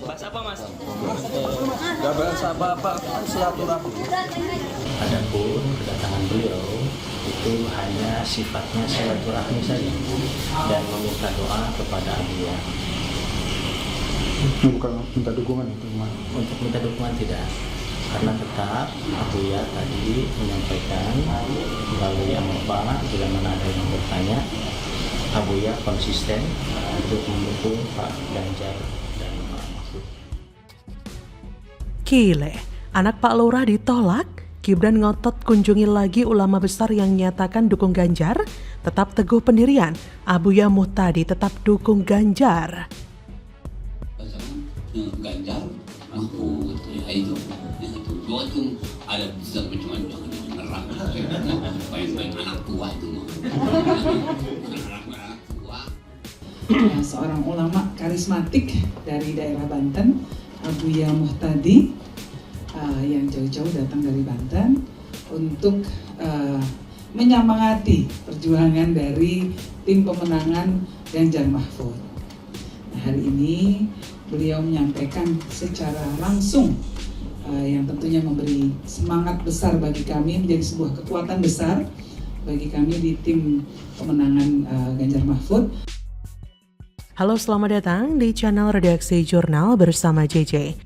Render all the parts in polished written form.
Bahas apa Mas? Gak bahasa apa-apa, silaturahmi. Adapun kedatangan beliau itu hanya sifatnya silaturahmi saja dan meminta doa kepada Abuya. Bukan minta dukungan itu, Untuk minta dukungan tidak, karena tetap Abuya tadi menyampaikan melalui amplop bila mana ada yang bertanya, Abuya konsisten untuk mendukung Pak Ganjar dan Pak Mahfud. Kile, anak Pak Lurah ditolak, Gibran ngotot kunjungi lagi ulama besar yang nyatakan dukung Ganjar, tetap teguh pendirian, Abuya Muhtadi tetap dukung Ganjar. Ganjar, Mahfud, ya itu dua itu ada bisa macam-macam jangan menyerang, main-main anak tua itu mah, anak tua. Ya, seorang ulama karismatik dari daerah Banten, Abuya Muhtadi, yang jauh-jauh datang dari Banten untuk menyemangati perjuangan dari tim pemenangan Ganjar Mahfud. Nah, hari ini beliau menyampaikan secara langsung yang tentunya memberi semangat besar bagi kami, menjadi sebuah kekuatan besar bagi kami di tim pemenangan Ganjar Mahfud. Halo, selamat datang di channel Redaksi Jurnal bersama JJ.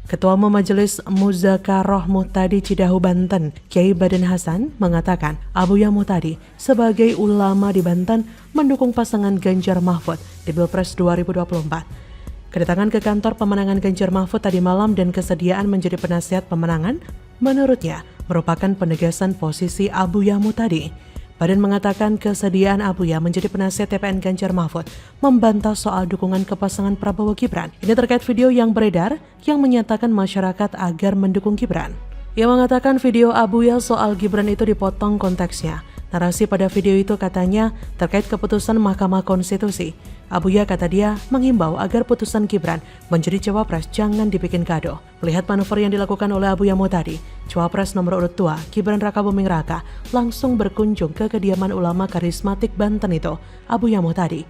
Ketua Umum Majelis Muzakaroh Muhtadi Cidahu Banten, Kiai Baden Hasan, mengatakan Abuya Muhtadi sebagai ulama di Banten mendukung pasangan Ganjar Mahfud di Pilpres 2024. Kedatangan ke kantor pemenangan Ganjar Mahfud tadi malam dan kesediaan menjadi penasihat pemenangan, menurutnya merupakan penegasan posisi Abuya Muhtadi. Badan mengatakan kesediaan Abuya menjadi penasihat TPN Ganjar Mahfud membantah soal dukungan ke pasangan Prabowo Gibran. Ini terkait video yang beredar yang menyatakan masyarakat agar mendukung Gibran. Ia mengatakan video Abuya soal Gibran itu dipotong konteksnya. Narasi pada video itu katanya terkait keputusan Mahkamah Konstitusi. Abuya, kata dia, mengimbau agar putusan Gibran menjadi cawapres jangan dibikin kado. Melihat manuver yang dilakukan oleh Abuya Muhtadi, cawapres nomor urut 2 Gibran Rakabuming Raka langsung berkunjung ke kediaman ulama karismatik Banten itu, Abuya Muhtadi.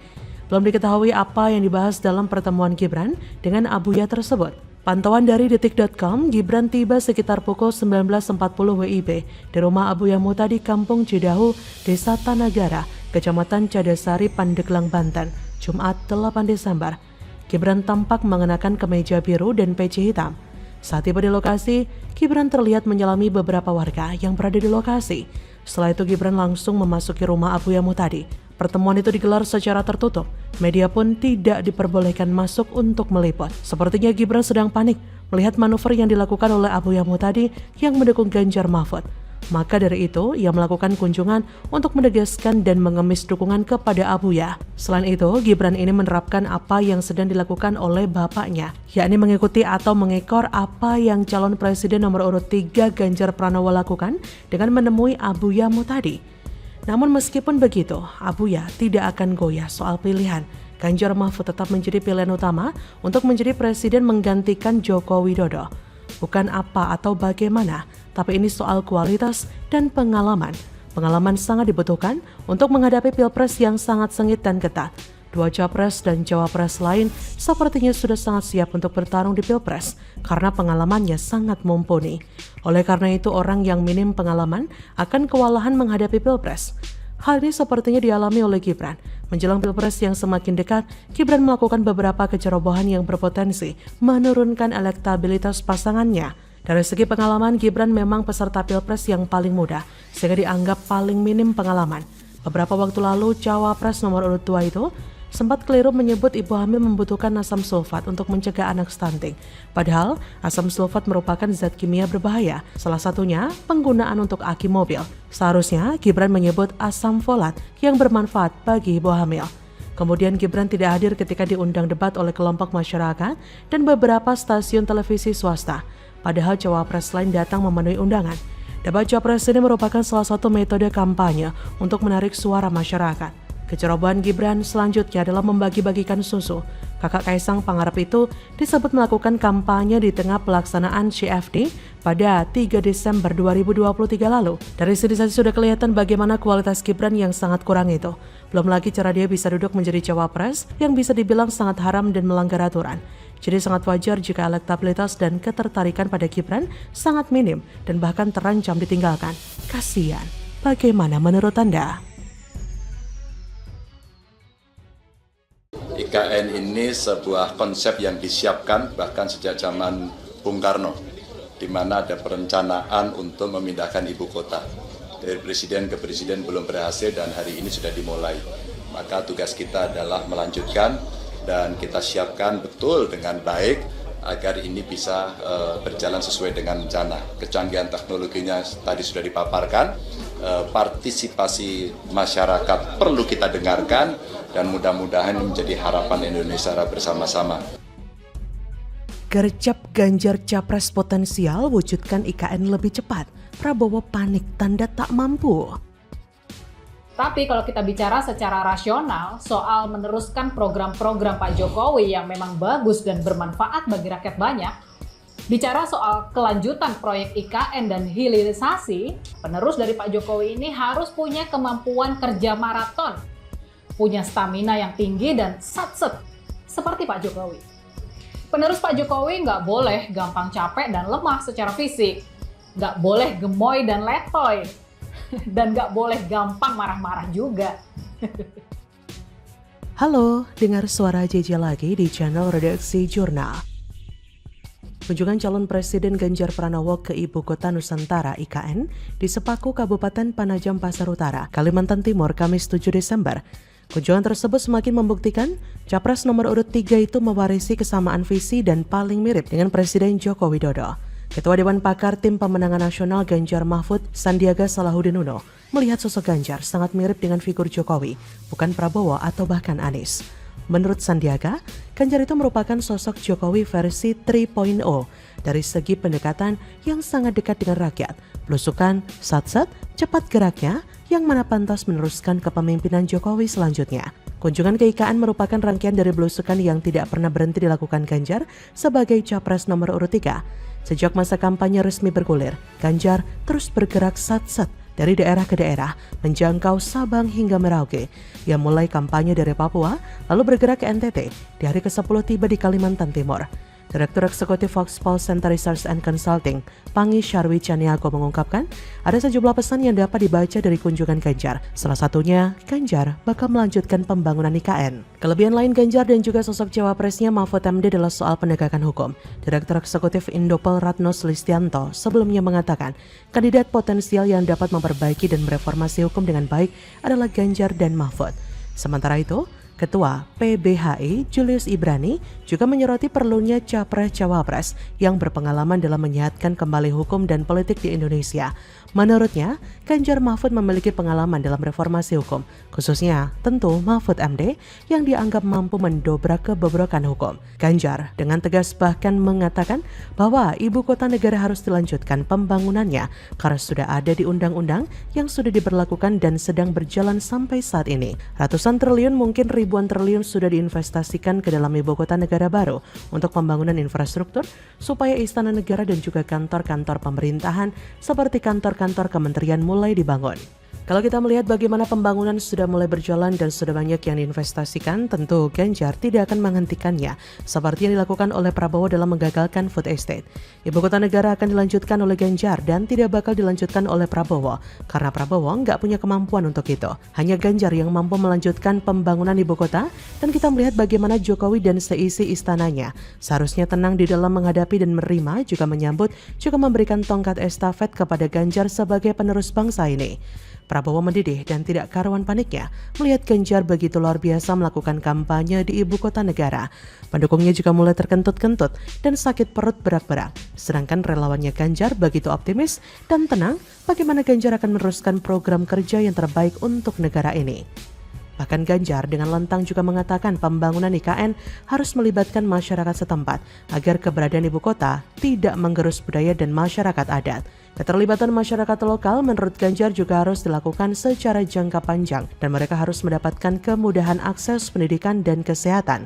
Belum diketahui apa yang dibahas dalam pertemuan Gibran dengan Abuya tersebut. Pantauan dari detik.com, Gibran tiba sekitar pukul 19.40 WIB di rumah Abuya Muhtadi Kampung Cidahu, Desa Tanagara, Kecamatan Cadasari, Pandeglang, Banten, Jumat 8 Desember. Gibran tampak mengenakan kemeja biru dan peci hitam. Saat tiba di lokasi, Gibran terlihat menyelami beberapa warga yang berada di lokasi. Setelah itu Gibran langsung memasuki rumah Abuya Muhtadi. Pertemuan itu digelar secara tertutup. Media pun tidak diperbolehkan masuk untuk meliput. Sepertinya Gibran sedang panik melihat manuver yang dilakukan oleh Abuya Muhtadi yang mendukung Ganjar Mahfud. Maka dari itu, ia melakukan kunjungan untuk menegaskan dan mengemis dukungan kepada Abuya. Selain itu, Gibran ini menerapkan apa yang sedang dilakukan oleh bapaknya, yakni mengikuti atau mengekor apa yang calon presiden nomor urut 3 Ganjar Pranowo lakukan dengan menemui Abuya Muhtadi. Namun meskipun begitu, Abuya tidak akan goyah soal pilihan. Ganjar Mahfud tetap menjadi pilihan utama untuk menjadi presiden menggantikan Joko Widodo. Bukan apa atau bagaimana, tapi ini soal kualitas dan pengalaman. Pengalaman sangat dibutuhkan untuk menghadapi pilpres yang sangat sengit dan ketat. Dua capres dan cawapres lain sepertinya sudah sangat siap untuk bertarung di pilpres karena pengalamannya sangat mumpuni. Oleh karena itu, orang yang minim pengalaman akan kewalahan menghadapi pilpres. Hal ini sepertinya dialami oleh Gibran. Menjelang pilpres yang semakin dekat, Gibran melakukan beberapa kecerobohan yang berpotensi menurunkan elektabilitas pasangannya. Dari segi pengalaman, Gibran memang peserta pilpres yang paling muda, sehingga dianggap paling minim pengalaman. Beberapa waktu lalu, cawapres nomor urut 2 itu sempat keliru menyebut ibu hamil membutuhkan asam sulfat untuk mencegah anak stunting. Padahal, asam sulfat merupakan zat kimia berbahaya, salah satunya penggunaan untuk aki mobil. Seharusnya, Gibran menyebut asam folat yang bermanfaat bagi ibu hamil. Kemudian Gibran tidak hadir ketika diundang debat oleh kelompok masyarakat dan beberapa stasiun televisi swasta. Padahal cawapres lain datang memenuhi undangan. Debat cawapres ini merupakan salah satu metode kampanye untuk menarik suara masyarakat. Kecerobohan Gibran selanjutnya adalah membagi-bagikan susu. Kakak Kaisang Pangarep itu disebut melakukan kampanye di tengah pelaksanaan CFD pada 3 Desember 2023 lalu. Dari sini saja sudah kelihatan bagaimana kualitas Gibran yang sangat kurang itu. Belum lagi cara dia bisa duduk menjadi cawapres yang bisa dibilang sangat haram dan melanggar aturan. Jadi sangat wajar jika elektabilitas dan ketertarikan pada Gibran sangat minim dan bahkan terancam ditinggalkan. Kasian. Bagaimana menurut Anda? IKN ini sebuah konsep yang disiapkan bahkan sejak zaman Bung Karno, di mana ada perencanaan untuk memindahkan ibu kota. Dari presiden ke presiden belum berhasil dan hari ini sudah dimulai. Maka tugas kita adalah melanjutkan dan kita siapkan betul dengan baik agar ini bisa berjalan sesuai dengan rencana. Kecanggihan teknologinya tadi sudah dipaparkan, partisipasi masyarakat perlu kita dengarkan dan mudah-mudahan menjadi harapan Indonesia bersama-sama. Gercep Ganjar capres potensial wujudkan IKN lebih cepat. Prabowo panik tanda tak mampu. Tapi kalau kita bicara secara rasional soal meneruskan program-program Pak Jokowi yang memang bagus dan bermanfaat bagi rakyat banyak, bicara soal kelanjutan proyek IKN dan hilirisasi, penerus dari Pak Jokowi ini harus punya kemampuan kerja maraton, punya stamina yang tinggi dan satset seperti Pak Jokowi. Penerus Pak Jokowi nggak boleh gampang capek dan lemah secara fisik, nggak boleh gemoy dan letoy, dan nggak boleh gampang marah-marah juga. Halo, dengar suara JJ lagi di channel Redaksi Jurnal. Kunjungan calon Presiden Ganjar Pranowo ke Ibu Kota Nusantara IKN di Sepaku Kabupaten Panajam Pasar Utara, Kalimantan Timur, Kamis 7 Desember. Kunjungan tersebut semakin membuktikan Capres nomor urut 3 itu mewarisi kesamaan visi dan paling mirip dengan Presiden Joko Widodo. Ketua Dewan Pakar Tim Pemenangan Nasional Ganjar Mahfud, Sandiaga Salahuddin Uno, melihat sosok Ganjar sangat mirip dengan figur Jokowi, bukan Prabowo atau bahkan Anies. Menurut Sandiaga, Ganjar itu merupakan sosok Jokowi versi 3.0 dari segi pendekatan yang sangat dekat dengan rakyat, belusukan, satset, cepat geraknya, yang mana pantas meneruskan kepemimpinan Jokowi selanjutnya. Kunjungan ke IKN merupakan rangkaian dari belusukan yang tidak pernah berhenti dilakukan Ganjar sebagai Capres nomor urut 3. Sejak masa kampanye resmi bergulir, Ganjar terus bergerak satset dari daerah ke daerah, menjangkau Sabang hingga Merauke. Ia mulai kampanye dari Papua, lalu bergerak ke NTT, di hari ke-10 tiba di Kalimantan Timur. Direktur Eksekutif Foxpol Center Research and Consulting, Pangi Syarwi Caniago mengungkapkan, ada sejumlah pesan yang dapat dibaca dari kunjungan Ganjar. Salah satunya, Ganjar bakal melanjutkan pembangunan IKN. Kelebihan lain Ganjar dan juga sosok cawapresnya Mahfud MD adalah soal penegakan hukum. Direktur Eksekutif Indopel Ratno Slistianto sebelumnya mengatakan, kandidat potensial yang dapat memperbaiki dan mereformasi hukum dengan baik adalah Ganjar dan Mahfud. Sementara itu, Ketua PBHI Julius Ibrani juga menyoroti perlunya capres-cawapres yang berpengalaman dalam menyehatkan kembali hukum dan politik di Indonesia. Menurutnya, Ganjar Mahfud memiliki pengalaman dalam reformasi hukum, khususnya tentu Mahfud MD yang dianggap mampu mendobrak kebobrokan hukum. Ganjar dengan tegas bahkan mengatakan bahwa ibu kota negara harus dilanjutkan pembangunannya karena sudah ada di undang-undang yang sudah diberlakukan dan sedang berjalan sampai saat ini. Ratusan triliun mungkin ribuan triliun sudah diinvestasikan ke dalam ibu kota negara baru untuk pembangunan infrastruktur supaya istana negara dan juga kantor-kantor pemerintahan seperti kantor-kantor kementerian mulai dibangun. Kalau kita melihat bagaimana pembangunan sudah mulai berjalan dan sudah banyak yang diinvestasikan, tentu Ganjar tidak akan menghentikannya seperti yang dilakukan oleh Prabowo dalam menggagalkan food estate. Ibu kota negara akan dilanjutkan oleh Ganjar dan tidak bakal dilanjutkan oleh Prabowo karena Prabowo nggak punya kemampuan untuk itu. Hanya Ganjar yang mampu melanjutkan pembangunan ibu kota dan kita melihat bagaimana Jokowi dan seisi istananya seharusnya tenang di dalam menghadapi dan menerima juga menyambut juga memberikan tongkat estafet kepada Ganjar sebagai penerus bangsa ini. Prabowo mendidih dan tidak karuan paniknya melihat Ganjar begitu luar biasa melakukan kampanye di ibu kota negara. Pendukungnya juga mulai terkentut-kentut dan sakit perut berak-berak. Sedangkan relawannya Ganjar begitu optimis dan tenang bagaimana Ganjar akan meneruskan program kerja yang terbaik untuk negara ini. Bahkan Ganjar dengan lantang juga mengatakan pembangunan IKN harus melibatkan masyarakat setempat agar keberadaan ibu kota tidak menggerus budaya dan masyarakat adat. Keterlibatan masyarakat lokal menurut Ganjar juga harus dilakukan secara jangka panjang dan mereka harus mendapatkan kemudahan akses pendidikan dan kesehatan.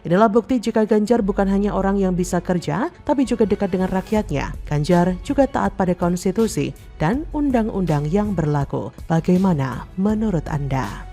Inilah bukti jika Ganjar bukan hanya orang yang bisa kerja, tapi juga dekat dengan rakyatnya. Ganjar juga taat pada konstitusi dan undang-undang yang berlaku. Bagaimana menurut Anda?